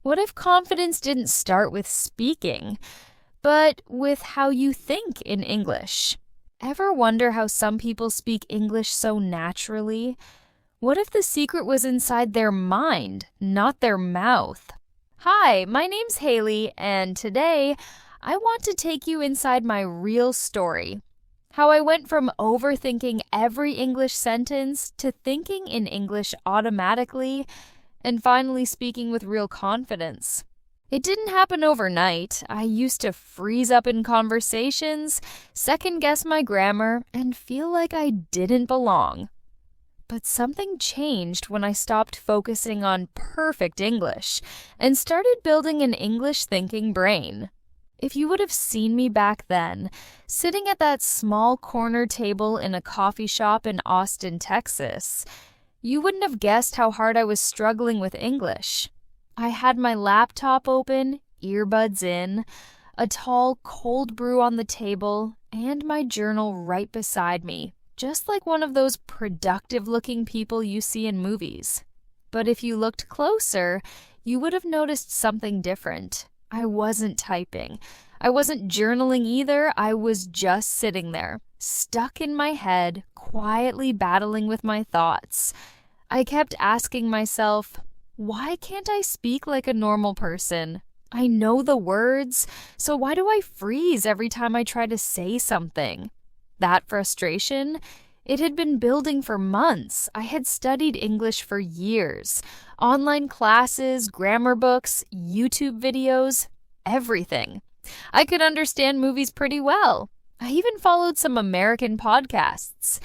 What if confidence didn't start with speaking, but with how you think in English? Ever wonder how some people speak English so naturally? What if the secret was inside their mind, not their mouth? Hi, my name's Haley, and today I want to take you inside my real story. How I went from overthinking every English sentence to thinking in English automatically and finally speaking with real confidence. It didn't happen overnight. I used to freeze up in conversations, second-guess my grammar, and feel like I didn't belong. But something changed when I stopped focusing on perfect English and started building an English-thinking brain. If you would have seen me back then, sitting at that small corner table in a coffee shop in Austin, Texas, you wouldn't have guessed how hard I was struggling with English. I had my laptop open, earbuds in, a tall cold brew on the table, and my journal right beside me, just like one of those productive-looking people you see in movies. But if you looked closer, you would have noticed something different. I wasn't typing. I wasn't journaling either. I was just sitting there, stuck in my head, quietly battling with my thoughts. I kept asking myself, why can't I speak like a normal person? I know the words, so why do I freeze every time I try to say something? That frustration, it had been building for months. I had studied English for years. Online classes, grammar books, YouTube videos, everything. I could understand movies pretty well. I even followed some American podcasts.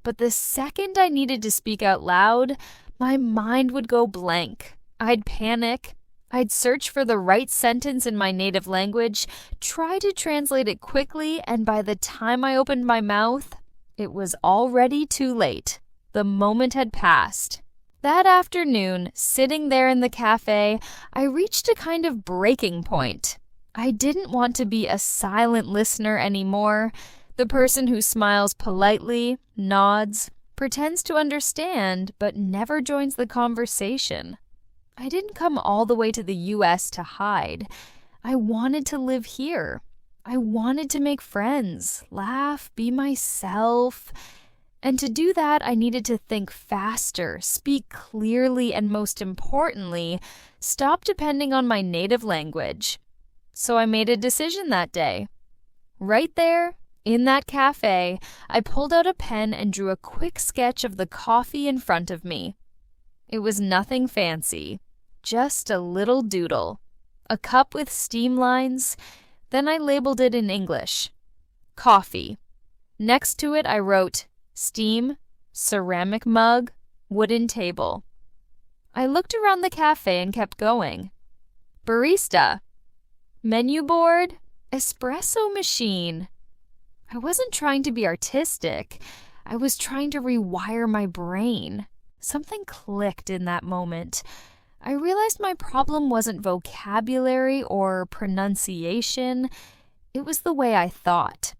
But the second I needed to speak out loud, my mind would go blank. I'd panic. I'd search for the right sentence in my native language, try to translate it quickly, and by the time I opened my mouth, it was already too late. The moment had passed. That afternoon, sitting there in the cafe, I reached a kind of breaking point. I didn't want to be a silent listener anymore. The person who smiles politely, nods, pretends to understand, but never joins the conversation. I didn't come all the way to the US to hide. I wanted to live here. I wanted to make friends, laugh, be myself. And to do that, I needed to think faster, speak clearly, and most importantly, stop depending on my native language. So I made a decision that day. Right there, in that cafe, I pulled out a pen and drew a quick sketch of the coffee in front of me. It was nothing fancy, just a little doodle, a cup with steam lines. Then I labeled it in English, coffee. Next to it, I wrote, steam, ceramic mug, wooden table. I looked around the cafe and kept going. Barista, menu board, espresso machine. I wasn't trying to be artistic. I was trying to rewire my brain. Something clicked in that moment. I realized my problem wasn't vocabulary or pronunciation. It was the way I thought.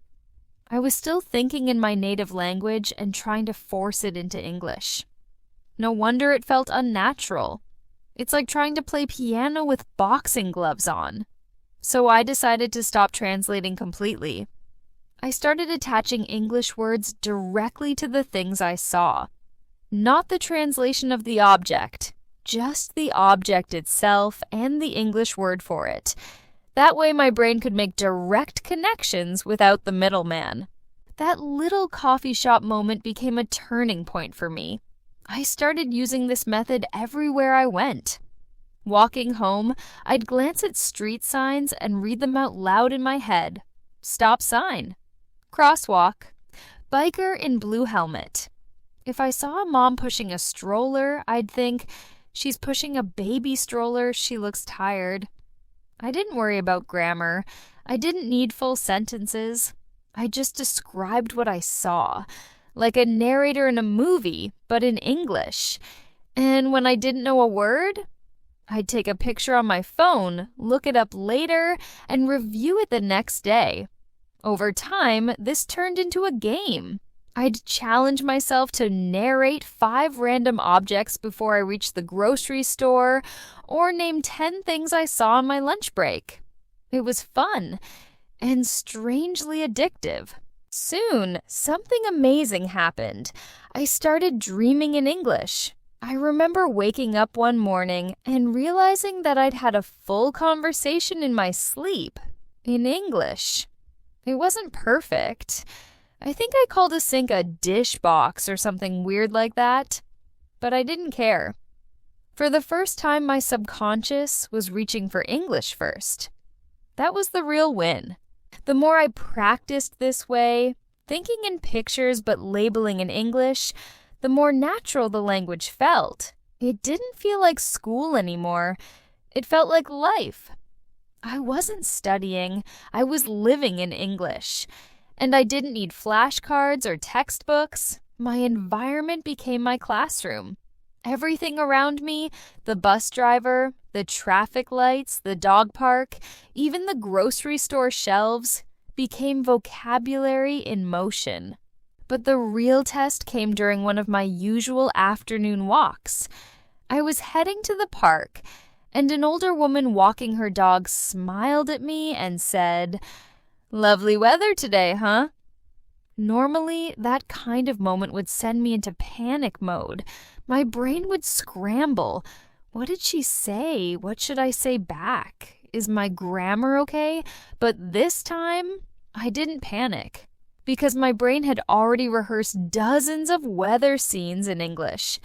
I was still thinking in my native language and trying to force it into English. No wonder it felt unnatural. It's like trying to play piano with boxing gloves on. So I decided to stop translating completely. I started attaching English words directly to the things I saw. Not the translation of the object, just the object itself and the English word for it. That way my brain could make direct connections without the middleman. That little coffee shop moment became a turning point for me. I started using this method everywhere I went. Walking home, I'd glance at street signs and read them out loud in my head. Stop sign. Crosswalk. Biker in blue helmet. If I saw a mom pushing a stroller, I'd think, she's pushing a baby stroller, she looks tired. I didn't worry about grammar. I didn't need full sentences. I just described what I saw, like a narrator in a movie, but in English. And when I didn't know a word, I'd take a picture on my phone, look it up later, and review it the next day. Over time, this turned into a game. I'd challenge myself to narrate 5 random objects before I reached the grocery store, or name 10 things I saw on my lunch break. It was fun and strangely addictive. Soon, something amazing happened. I started dreaming in English. I remember waking up one morning and realizing that I'd had a full conversation in my sleep in English. It wasn't perfect. I think I called a sink a dish box or something weird like that, but I didn't care. For the first time, my subconscious was reaching for English first. That was the real win. The more I practiced this way, thinking in pictures but labeling in English, the more natural the language felt. It didn't feel like school anymore. It felt like life. I wasn't studying. I was living in English. And I didn't need flashcards or textbooks. My environment became my classroom. Everything around me, the bus driver, the traffic lights, the dog park, even the grocery store shelves, became vocabulary in motion. But the real test came during one of my usual afternoon walks. I was heading to the park, and an older woman walking her dog smiled at me and said, "Lovely weather today, huh?" Normally, that kind of moment would send me into panic mode. My brain would scramble. What did she say? What should I say back? Is my grammar okay? But this time, I didn't panic, because my brain had already rehearsed dozens of weather scenes in English.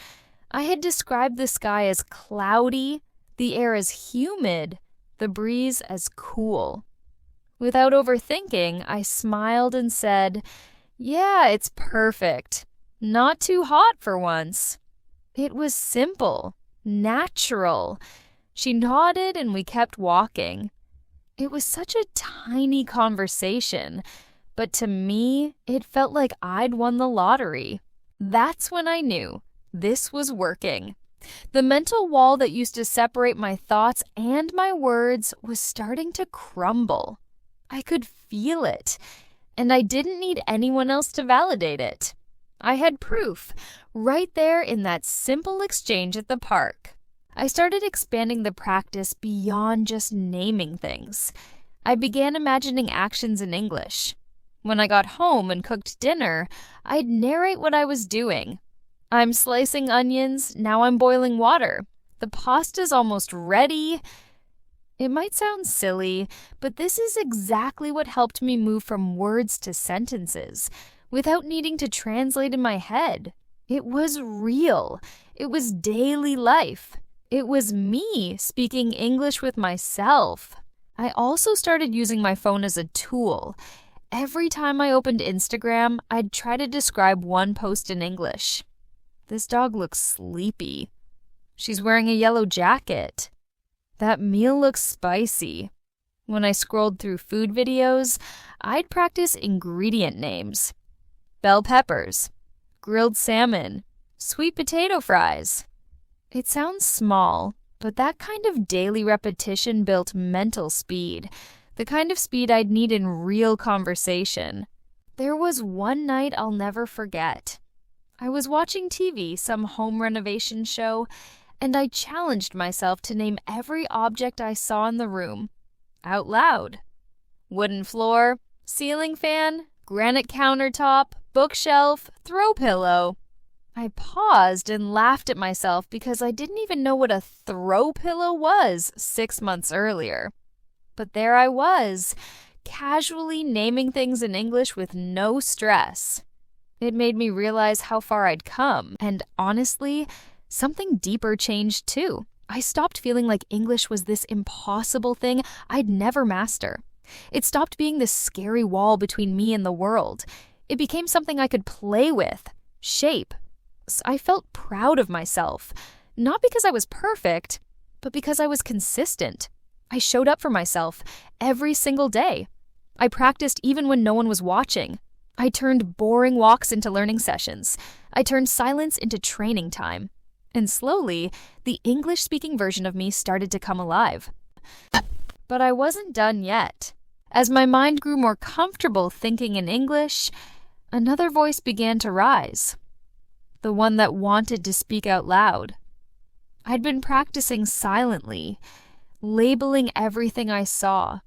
I had described the sky as cloudy, the air as humid, the breeze as cool. Without overthinking, I smiled and said, "Yeah, it's perfect. Not too hot for once." It was simple, natural. She nodded and we kept walking. It was such a tiny conversation, but to me, it felt like I'd won the lottery. That's when I knew this was working. The mental wall that used to separate my thoughts and my words was starting to crumble. I could feel it, and I didn't need anyone else to validate it. I had proof, right there in that simple exchange at the park. I started expanding the practice beyond just naming things. I began imagining actions in English. When I got home and cooked dinner, I'd narrate what I was doing. "I'm slicing onions, now I'm boiling water. The pasta's almost ready." It might sound silly, but this is exactly what helped me move from words to sentences, without needing to translate in my head. It was real. It was daily life. It was me speaking English with myself. I also started using my phone as a tool. Every time I opened Instagram, I'd try to describe one post in English. "This dog looks sleepy." "She's wearing a yellow jacket." "That meal looks spicy." When I scrolled through food videos, I'd practice ingredient names. Bell peppers, grilled salmon, sweet potato fries. It sounds small, but that kind of daily repetition built mental speed, the kind of speed I'd need in real conversation. There was one night I'll never forget. I was watching TV, some home renovation show, and I challenged myself to name every object I saw in the room, out loud. Wooden floor, ceiling fan, granite countertop, bookshelf, throw pillow. I paused and laughed at myself because I didn't even know what a throw pillow was 6 months earlier. But there I was, casually naming things in English with no stress. It made me realize how far I'd come, and honestly, something deeper changed too. I stopped feeling like English was this impossible thing I'd never master. It stopped being this scary wall between me and the world. It became something I could play with, shape. I felt proud of myself, not because I was perfect, but because I was consistent. I showed up for myself every single day. I practiced even when no one was watching. I turned boring walks into learning sessions. I turned silence into training time. And slowly, the English-speaking version of me started to come alive. But I wasn't done yet. As my mind grew more comfortable thinking in English, another voice began to rise, the one that wanted to speak out loud. I'd been practicing silently, labeling everything I saw,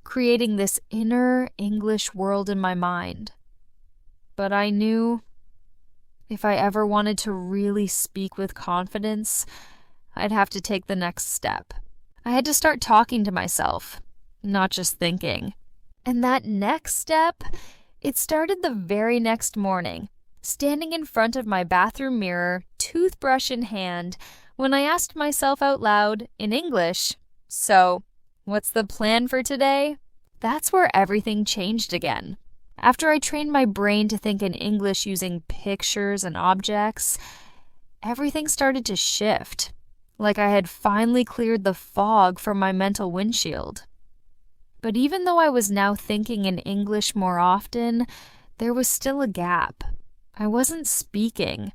creating this inner English world in my mind. But I knew if I ever wanted to really speak with confidence, I'd have to take the next step. I had to start talking to myself, not just thinking. And that next step, it started the very next morning, standing in front of my bathroom mirror, toothbrush in hand, when I asked myself out loud, in English, "So, what's the plan for today?" That's where everything changed again. After I trained my brain to think in English using pictures and objects, everything started to shift, like I had finally cleared the fog from my mental windshield. But even though I was now thinking in English more often, there was still a gap. I wasn't speaking.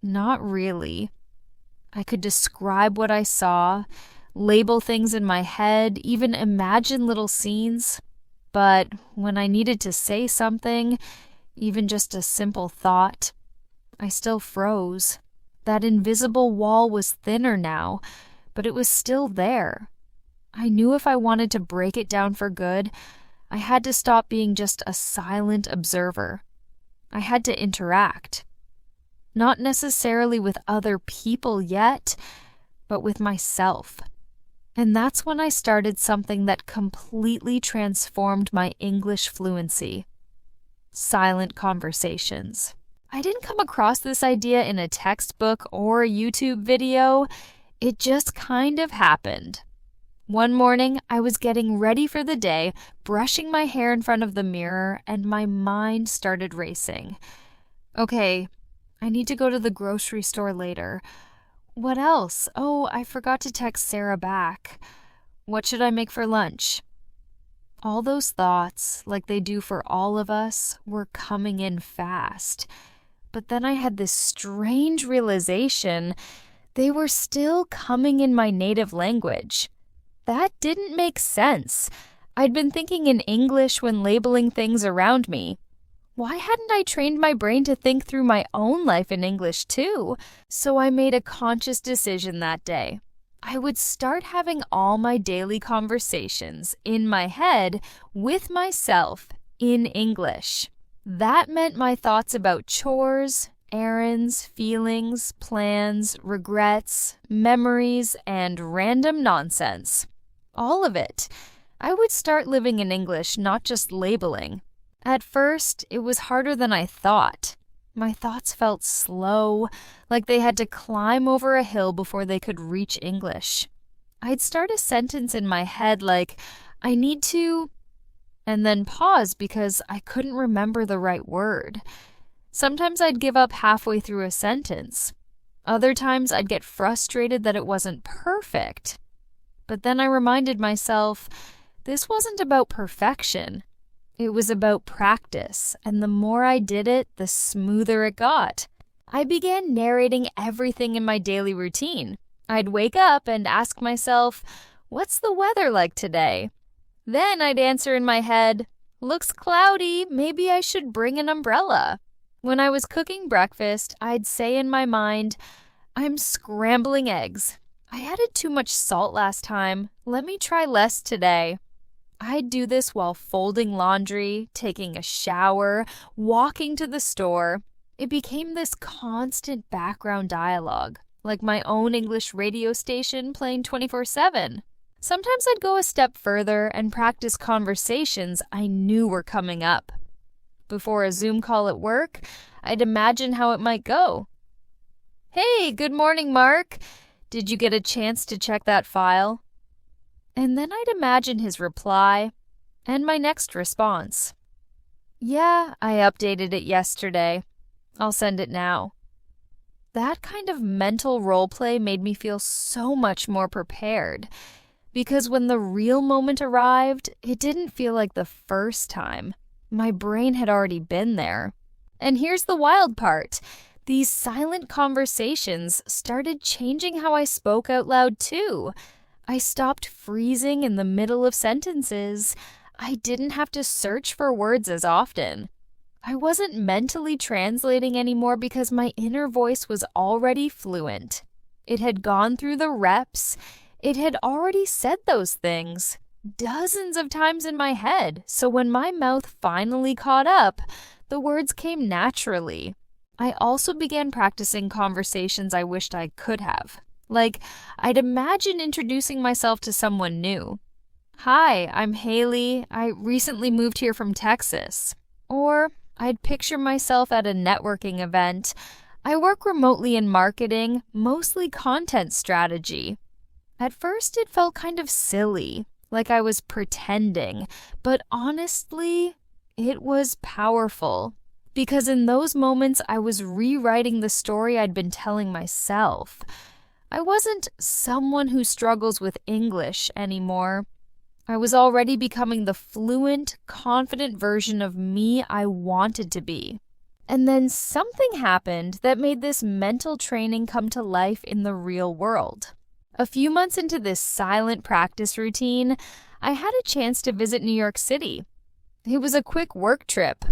Not really. I could describe what I saw, label things in my head, even imagine little scenes. But when I needed to say something, even just a simple thought, I still froze. That invisible wall was thinner now, but it was still there. I knew if I wanted to break it down for good, I had to stop being just a silent observer. I had to interact. Not necessarily with other people yet, but with myself. And that's when I started something that completely transformed my English fluency: silent conversations. I didn't come across this idea in a textbook or a YouTube video. It just kind of happened. One morning, I was getting ready for the day, brushing my hair in front of the mirror, and my mind started racing. Okay, I need to go to the grocery store later. What else? Oh, I forgot to text Sarah back. What should I make for lunch? All those thoughts, like they do for all of us, were coming in fast. But then I had this strange realization they were still coming in my native language. That didn't make sense. I'd been thinking in English when labeling things around me. Why hadn't I trained my brain to think through my own life in English too? So I made a conscious decision that day. I would start having all my daily conversations in my head with myself in English. That meant my thoughts about chores, errands, feelings, plans, regrets, memories, and random nonsense. All of it. I would start living in English, not just labeling. At first, it was harder than I thought. My thoughts felt slow, like they had to climb over a hill before they could reach English. I'd start a sentence in my head like, "I need to," and then pause because I couldn't remember the right word. Sometimes I'd give up halfway through a sentence. Other times I'd get frustrated that it wasn't perfect. But then I reminded myself, this wasn't about perfection. It was about practice, and the more I did it, the smoother it got. I began narrating everything in my daily routine. I'd wake up and ask myself, "What's the weather like today?" Then I'd answer in my head, "Looks cloudy, maybe I should bring an umbrella." When I was cooking breakfast, I'd say in my mind, "I'm scrambling eggs. I added too much salt last time. Let me try less today." I'd do this while folding laundry, taking a shower, walking to the store. It became this constant background dialogue, like my own English radio station playing 24/7. Sometimes I'd go a step further and practice conversations I knew were coming up. Before a Zoom call at work, I'd imagine how it might go. "Hey, good morning, Mark. Did you get a chance to check that file?" And then I'd imagine his reply and my next response. "Yeah, I updated it yesterday. I'll send it now." That kind of mental role play made me feel so much more prepared, because when the real moment arrived, it didn't feel like the first time. My brain had already been there. And here's the wild part. These silent conversations started changing how I spoke out loud too. I stopped freezing in the middle of sentences. I didn't have to search for words as often. I wasn't mentally translating anymore because my inner voice was already fluent. It had gone through the reps. It had already said those things dozens of times in my head, so when my mouth finally caught up, the words came naturally. I also began practicing conversations I wished I could have. Like, I'd imagine introducing myself to someone new. "Hi, I'm Haley. I recently moved here from Texas." Or I'd picture myself at a networking event. "I work remotely in marketing, mostly content strategy." At first, it felt kind of silly, like I was pretending, but honestly, it was powerful. Because in those moments, I was rewriting the story I'd been telling myself. I wasn't someone who struggles with English anymore. I was already becoming the fluent, confident version of me I wanted to be. And then something happened that made this mental training come to life in the real world. A few months into this silent practice routine, I had a chance to visit New York City. It was a quick work trip,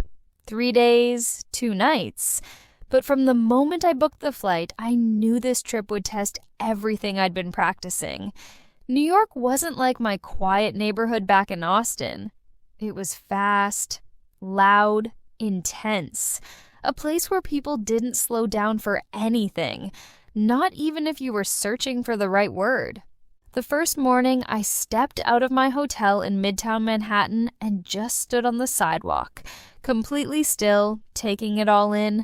3 days, 2 nights. But from the moment I booked the flight, I knew this trip would test everything I'd been practicing. New York wasn't like my quiet neighborhood back in Austin. It was fast, loud, intense. A place where people didn't slow down for anything, not even if you were searching for the right word. The first morning, I stepped out of my hotel in Midtown Manhattan and just stood on the sidewalk, completely still, taking it all in.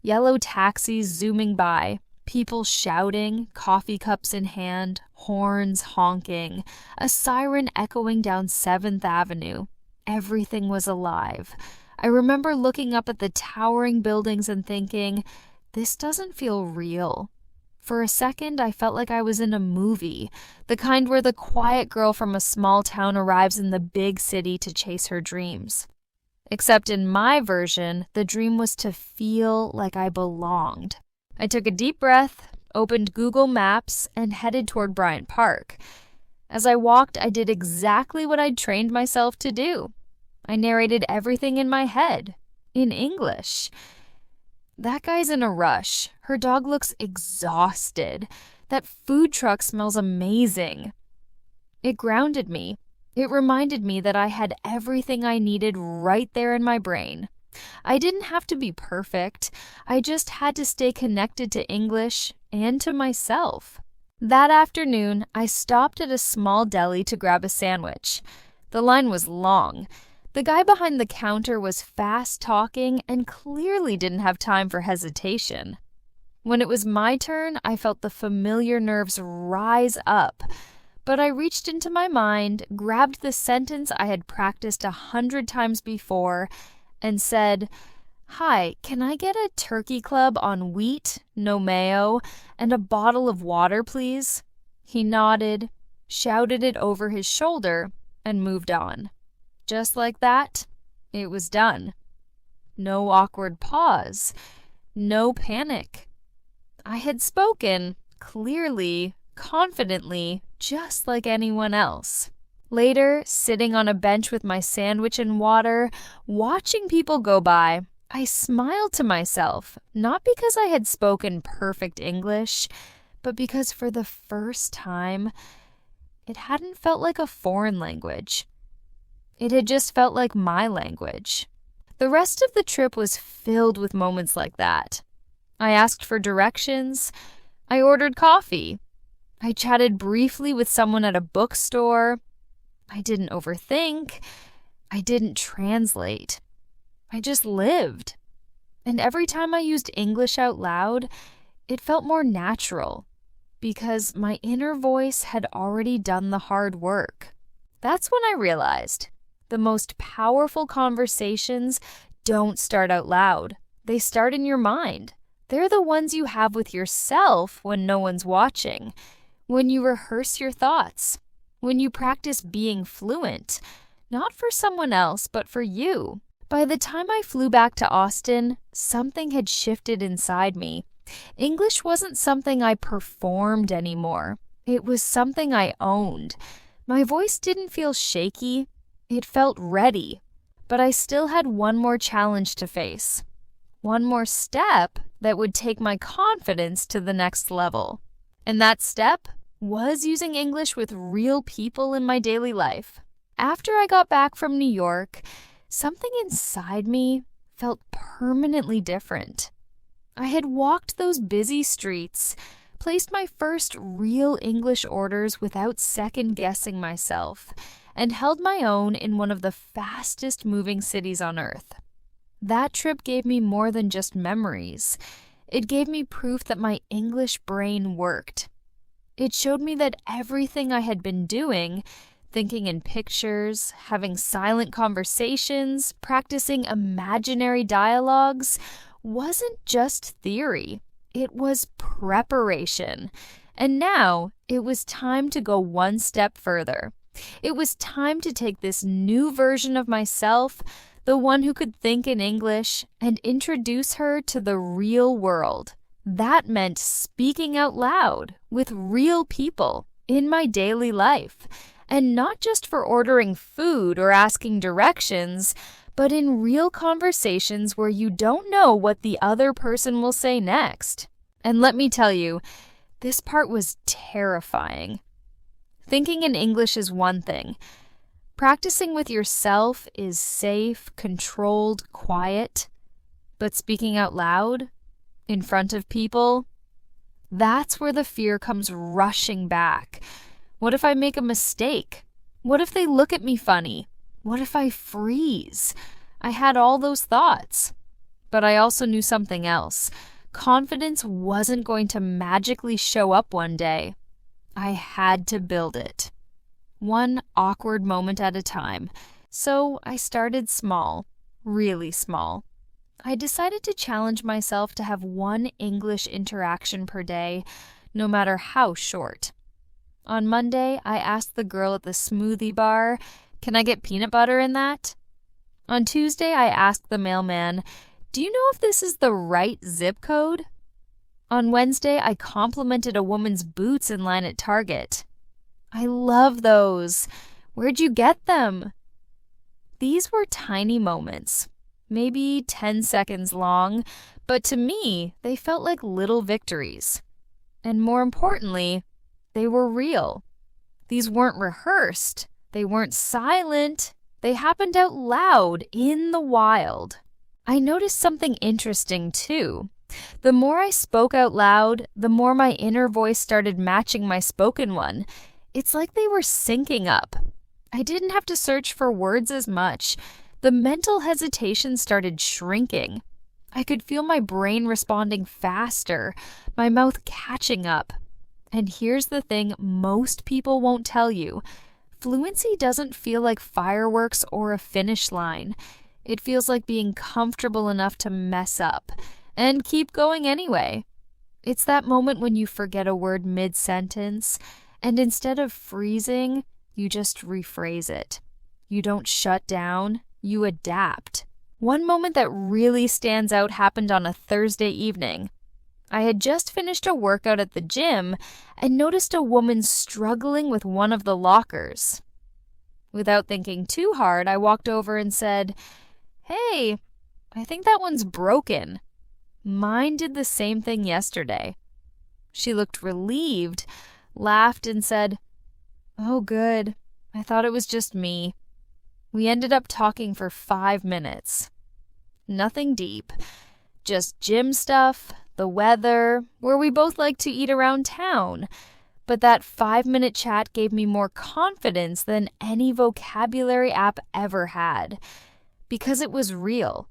Yellow taxis zooming by, people shouting, coffee cups in hand, horns honking, a siren echoing down 7th Avenue. Everything was alive. I remember looking up at the towering buildings and thinking, this doesn't feel real. For a second, I felt like I was in a movie, the kind where the quiet girl from a small town arrives in the big city to chase her dreams. Except in my version, the dream was to feel like I belonged. I took a deep breath, opened Google Maps, and headed toward Bryant Park. As I walked, I did exactly what I'd trained myself to do. I narrated everything in my head, in English. "That guy's in a rush. Her dog looks exhausted. That food truck smells amazing." It grounded me. It reminded me that I had everything I needed right there in my brain. I didn't have to be perfect. I just had to stay connected to English and to myself. That afternoon, I stopped at a small deli to grab a sandwich. The line was long. The guy behind the counter was fast talking and clearly didn't have time for hesitation. When it was my turn, I felt the familiar nerves rise up. But I reached into my mind, grabbed the sentence I had practiced 100 times before, and said, "Hi, can I get a turkey club on wheat, no mayo, and a bottle of water, please?" He nodded, shouted it over his shoulder, and moved on. Just like that, it was done. No awkward pause, no panic. I had spoken, clearly, confidently, just like anyone else. Later, sitting on a bench with my sandwich and water, watching people go by, I smiled to myself, not because I had spoken perfect English, but because for the first time, it hadn't felt like a foreign language. It had just felt like my language. The rest of the trip was filled with moments like that. I asked for directions. I ordered coffee. I chatted briefly with someone at a bookstore. I didn't overthink. I didn't translate. I just lived. And every time I used English out loud, it felt more natural because my inner voice had already done the hard work. That's when I realized the most powerful conversations don't start out loud. They start in your mind. They're the ones you have with yourself when no one's watching, when you rehearse your thoughts, when you practice being fluent, not for someone else, but for you. By the time I flew back to Austin, something had shifted inside me. English wasn't something I performed anymore. It was something I owned. My voice didn't feel shaky. It felt ready. But I still had one more challenge to face. One more step that would take my confidence to the next level. And that step was using English with real people in my daily life. After I got back from New York, something inside me felt permanently different. I had walked those busy streets, placed my first real English orders without second-guessing myself, and held my own in one of the fastest moving cities on earth. That trip gave me more than just memories. It gave me proof that my English brain worked. It showed me that everything I had been doing, thinking in pictures, having silent conversations, practicing imaginary dialogues, wasn't just theory. It was preparation. And now it was time to go one step further. It was time to take this new version of myself, the one who could think in English, and introduce her to the real world. That meant speaking out loud with real people in my daily life, and not just for ordering food or asking directions, but in real conversations where you don't know what the other person will say next. And let me tell you, this part was terrifying. Thinking in English is one thing. Practicing with yourself is safe, controlled, quiet. But speaking out loud, in front of people, that's where the fear comes rushing back. What if I make a mistake? What if they look at me funny? What if I freeze? I had all those thoughts. But I also knew something else. Confidence wasn't going to magically show up one day. I had to build it. One awkward moment at a time. So I started small, really small. I decided to challenge myself to have one English interaction per day, no matter how short. On Monday, I asked the girl at the smoothie bar, "Can I get peanut butter in that?" On Tuesday, I asked the mailman, "Do you know if this is the right zip code?" On Wednesday, I complimented a woman's boots in line at Target. I love those. Where'd you get them? These were tiny moments, maybe 10 seconds long, but to me, they felt like little victories. And more importantly, they were real. These weren't rehearsed. They weren't silent. They happened out loud in the wild. I noticed something interesting too. The more I spoke out loud, the more my inner voice started matching my spoken one. It's like they were syncing up. I didn't have to search for words as much. The mental hesitation started shrinking. I could feel my brain responding faster, my mouth catching up. And here's the thing most people won't tell you. Fluency doesn't feel like fireworks or a finish line. It feels like being comfortable enough to mess up and keep going anyway. It's that moment when you forget a word mid-sentence, and instead of freezing, you just rephrase it. You don't shut down, you adapt. One moment that really stands out happened on a Thursday evening. I had just finished a workout at the gym and noticed a woman struggling with one of the lockers. Without thinking too hard, I walked over and said, "Hey, I think that one's broken. Mine did the same thing yesterday." She looked relieved, laughed, and said, "Oh, good. I thought it was just me." We ended up talking for 5 minutes. Nothing deep, just gym stuff, the weather, where we both like to eat around town. But that 5-minute chat gave me more confidence than any vocabulary app ever had, because it was real.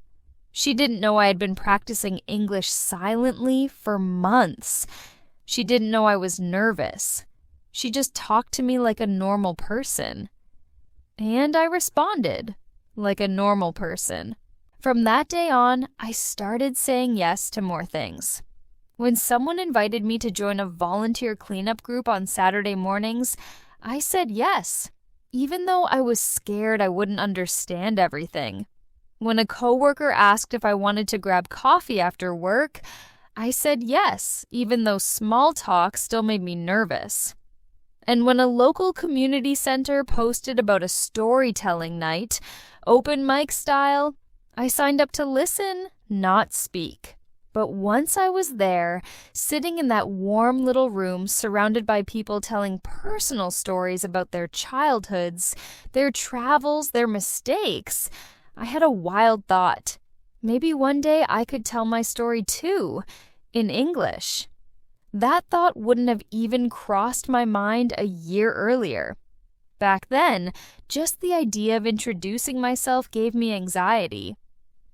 She didn't know I had been practicing English silently for months. She didn't know I was nervous. She just talked to me like a normal person. And I responded like a normal person. From that day on, I started saying yes to more things. When someone invited me to join a volunteer cleanup group on Saturday mornings, I said yes, even though I was scared I wouldn't understand everything. When a coworker asked if I wanted to grab coffee after work, I said yes, even though small talk still made me nervous. And when a local community center posted about a storytelling night, Open mic style. I signed up to listen, not speak. But once I was there, sitting in that warm little room surrounded by people telling personal stories about their childhoods, their travels, their mistakes, I had a wild thought. Maybe one day I could tell my story too, in English. That thought wouldn't have even crossed my mind a year earlier. Back then, just the idea of introducing myself gave me anxiety.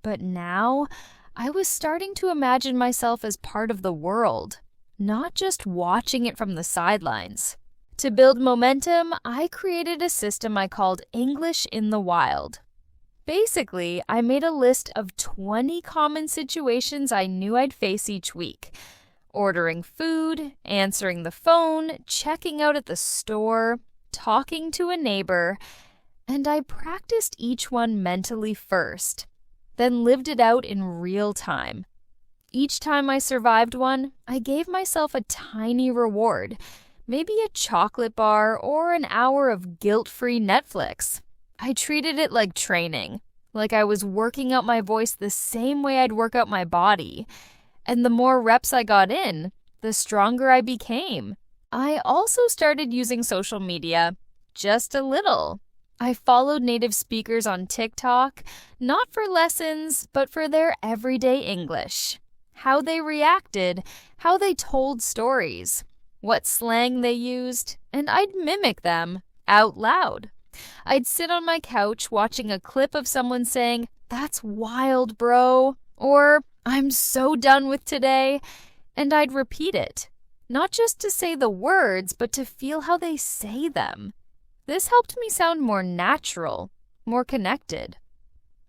But now, I was starting to imagine myself as part of the world, not just watching it from the sidelines. To build momentum, I created a system I called English in the Wild. Basically, I made a list of 20 common situations I knew I'd face each week. Ordering food, answering the phone, checking out at the store, talking to a neighbor, and I practiced each one mentally first, then lived it out in real time. Each time I survived one, I gave myself a tiny reward, maybe a chocolate bar or an hour of guilt-free Netflix. I treated it like training, like I was working out my voice the same way I'd work out my body. And the more reps I got in, the stronger I became. I also started using social media, just a little. I followed native speakers on TikTok, not for lessons, but for their everyday English. How they reacted, how they told stories, what slang they used, and I'd mimic them out loud. I'd sit on my couch watching a clip of someone saying, "That's wild, bro," or "I'm so done with today," and I'd repeat it, not just to say the words, but to feel how they say them. This helped me sound more natural, more connected.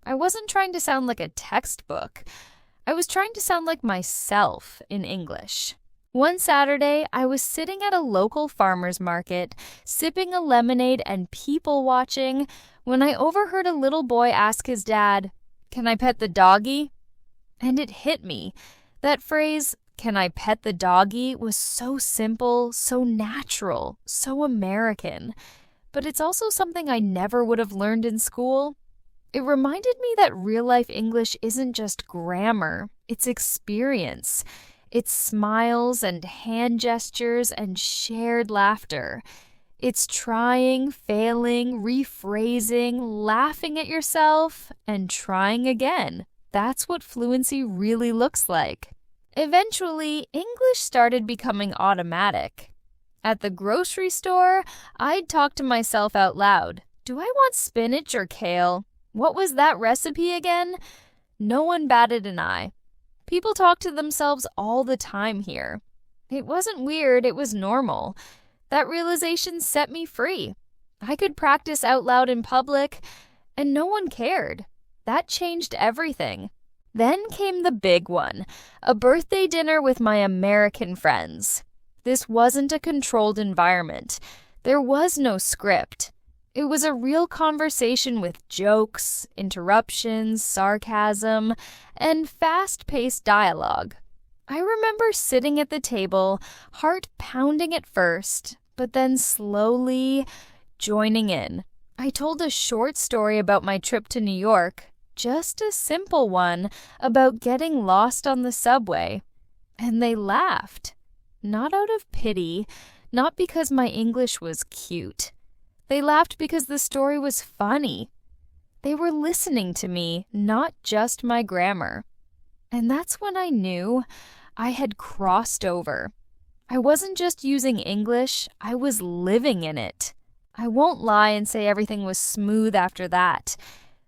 I wasn't trying to sound like a textbook. I was trying to sound like myself in English. One Saturday, I was sitting at a local farmer's market, sipping a lemonade and people watching, when I overheard a little boy ask his dad, "Can I pet the doggy?" And it hit me. That phrase, "Can I pet the doggy?" was so simple, so natural, so American. But it's also something I never would have learned in school. It reminded me that real-life English isn't just grammar, it's experience. It's smiles and hand gestures and shared laughter. It's trying, failing, rephrasing, laughing at yourself, and trying again. That's what fluency really looks like. Eventually, English started becoming automatic. At the grocery store, I'd talk to myself out loud. "Do I want spinach or kale? What was that recipe again?" No one batted an eye. People talk to themselves all the time here. It wasn't weird, it was normal. That realization set me free. I could practice out loud in public, and no one cared. That changed everything. Then came the big one, a birthday dinner with my American friends. This wasn't a controlled environment. There was no script. It was a real conversation with jokes, interruptions, sarcasm, and fast-paced dialogue. I remember sitting at the table, heart pounding at first, but then slowly joining in. I told a short story about my trip to New York, just a simple one about getting lost on the subway. And they laughed. Not out of pity, not because my English was cute. They laughed because the story was funny. They were listening to me, not just my grammar. And that's when I knew I had crossed over. I wasn't just using English, I was living in it. I won't lie and say everything was smooth after that.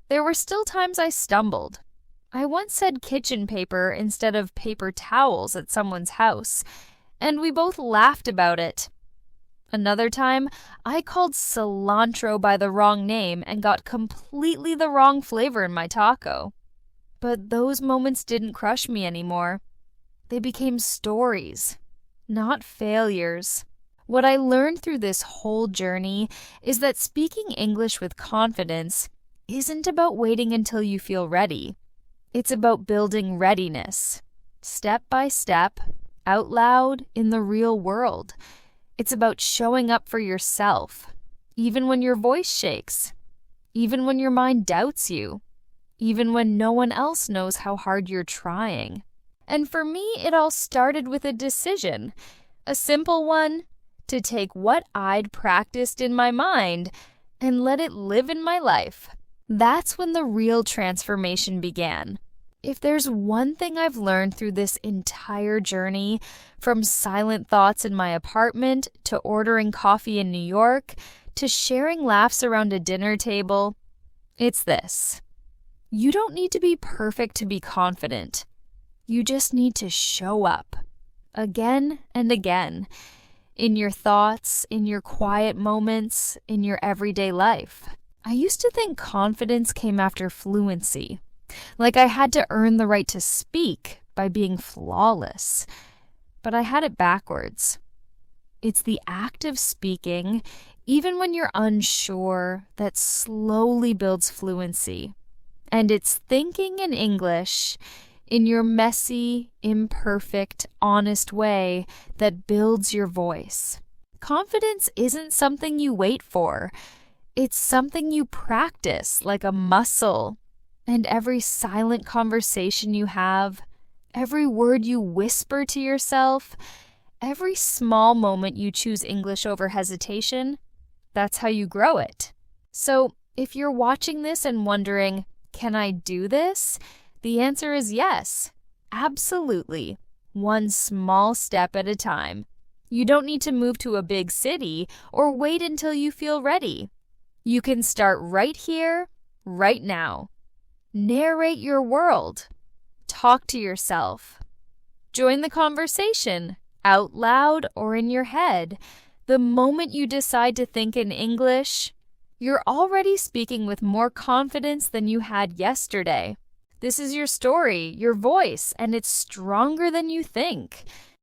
There were still times I stumbled. I once said kitchen paper instead of paper towels at someone's house, and we both laughed about it. Another time, I called cilantro by the wrong name and got completely the wrong flavor in my taco. But those moments didn't crush me anymore. They became stories, not failures. What I learned through this whole journey is that speaking English with confidence isn't about waiting until you feel ready. It's about building readiness, step by step, out loud, in the real world. It's about showing up for yourself, even when your voice shakes. even when your mind doubts you, even when no one else knows how hard you're trying. And for me, it all started with a decision, a simple one, to take what I'd practiced in my mind and let it live in my life. That's when the real transformation began. If there's one thing I've learned through this entire journey, from silent thoughts in my apartment to ordering coffee in New York to sharing laughs around a dinner table, it's this. You don't need to be perfect to be confident. You just need to show up again and again in your thoughts, in your quiet moments, in your everyday life. I used to think confidence came after fluency, like I had to earn the right to speak by being flawless. But I had it backwards. It's the act of speaking, even when you're unsure, that slowly builds fluency. And it's thinking in English in your messy, imperfect, honest way that builds your voice. Confidence isn't something you wait for. It's something you practice like a muscle. And every silent conversation you have, every word you whisper to yourself, every small moment you choose English over hesitation, that's how you grow it. So if you're watching this and wondering, can I do this? The answer is yes, absolutely. One small step at a time. You don't need to move to a big city or wait until you feel ready. You can start right here, right now. Narrate your world. Talk to yourself. Join the conversation, out loud or in your head. The moment you decide to think in English, you're already speaking with more confidence than you had yesterday. This is your story, your voice, and it's stronger than you think.